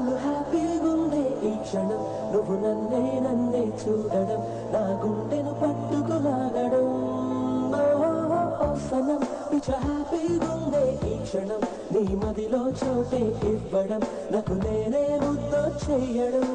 full హ్యాపీగుందే ఈ క్షణం నువ్వు నన్నే చూడడం నా గుండెను పట్టుకులాగడం సనం పిచ్చ హ్యాపీగుందే ఈ క్షణం నీ మదిలో చోటే ఇవ్వడం నాకు నేనే ముద్దు చెయ్యడం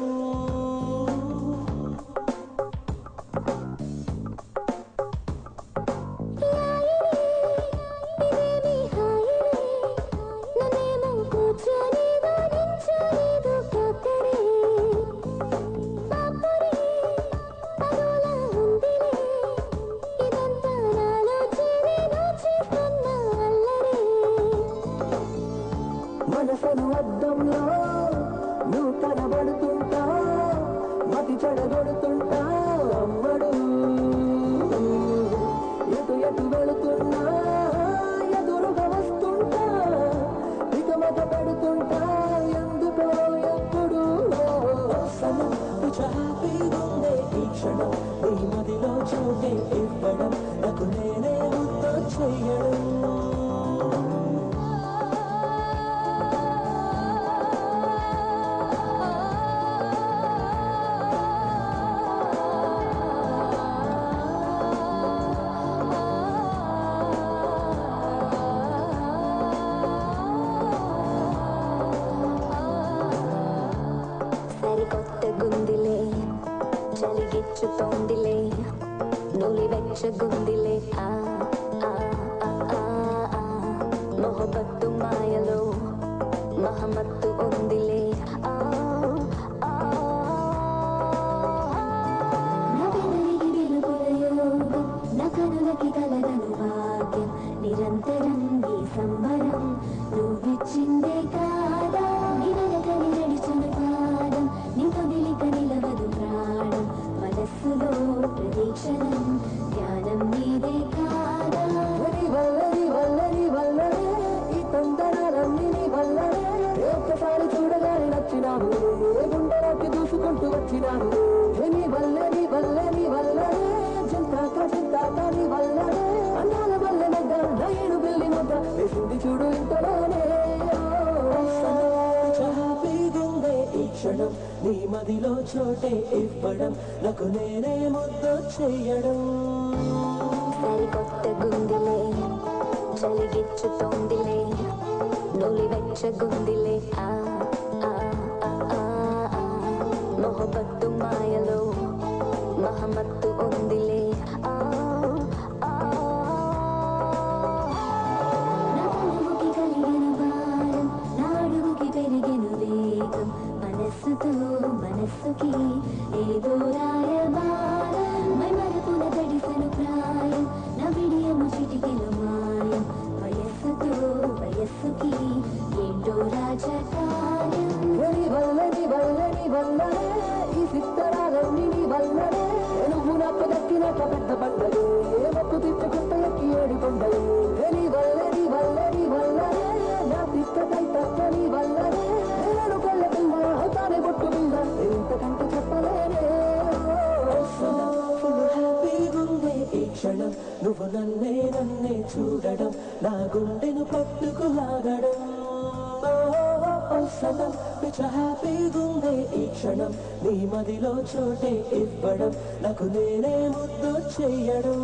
మనసను అద్దంలో నువ్వు కనబడుతుంటా మతి చెడగొడుతుంటా అమ్మడు ఎటు ఎటు వెళుతున్నా ఎదురుగా వస్తుంటా ఇక మత పెడుతుంటా ఎందుకో ఎప్పుడు హ్యాపీగుందే ఈ క్షణం నీ మదిలో చోటే ఇవ్వడం నాకు నేనే ముద్దు చెయ్యడం గుందిలే చలిగిచ్చుతోందిలే నులి వెచ్చగుందిలే మొహబత్తు మాయలో మహమత్తు ఉందిలే నా కనులకి కలగను భాగ్యం నిరంతరం ఈ సంబరం నువ్విచ్చిందే కాదా నిరగని నడిచిన పాదం నిపదిలిక నిలవదు ప్రాణం మనస్సులో ప్రదీక్షణం ధ్యానం నీదే కాదా వల్లనే ఈ తొందరలన్నీ నీ వల్లనే ఒక్కసారి చూడగానే నచ్చినాను గుండెలోకి దూసుకుంటూ వచ్చినాను నీ వల్లనే చింతాక నీ వల్లనే అన్నాల వల్ల నగ్గ నైడు బిల్లి నగ్గ వేసింది చూడు ఇంతలోనే హ్యాపీగుందే ఈ క్షణం నీ మదిలో చోటే ఇవ్వడం నాకు నేనే ముద్దు చెయ్యడం సరికొత్త గుందిలే చలిగిచ్చుతోందిలే నులి వెచ్చగుందిలే మొహబత్తు మాయలో మహమత్తు ఉందిలే మనస్సుకి ఏదో రాయబారం మై మరపున తడిసెను ప్రాయం నా విడియము చిటికెను మాయం వయస్సుకి ఏంటో రాజకార్యం వల్లనే ఈ సిత్తరాలన్నీ నీ వల్లనే నువ్వు నాకు దక్కినట్ల పెద్ద పండలు మొక్కు తిట్టుకుంట ఎక్కి ఏడి పండలు నీ వల్లనే నా తిక్కై తక్క నీ వల్లనే నేను కళ్ళ పిల్ల అవుతానే బొట్టు పిల్ల ఎంతకంటే చెప్పలేనే హ్యాపీగుందే ఈ క్షణం నువ్వు నన్నే చూడడం నా గుండెను పట్టుకులాగడం సనం పిచ్చ హ్యాపీగుందే ఈ క్షణం నీ మదిలో చోటే ఇవ్వడం నాకు నేనే ముద్దు చెయ్యడం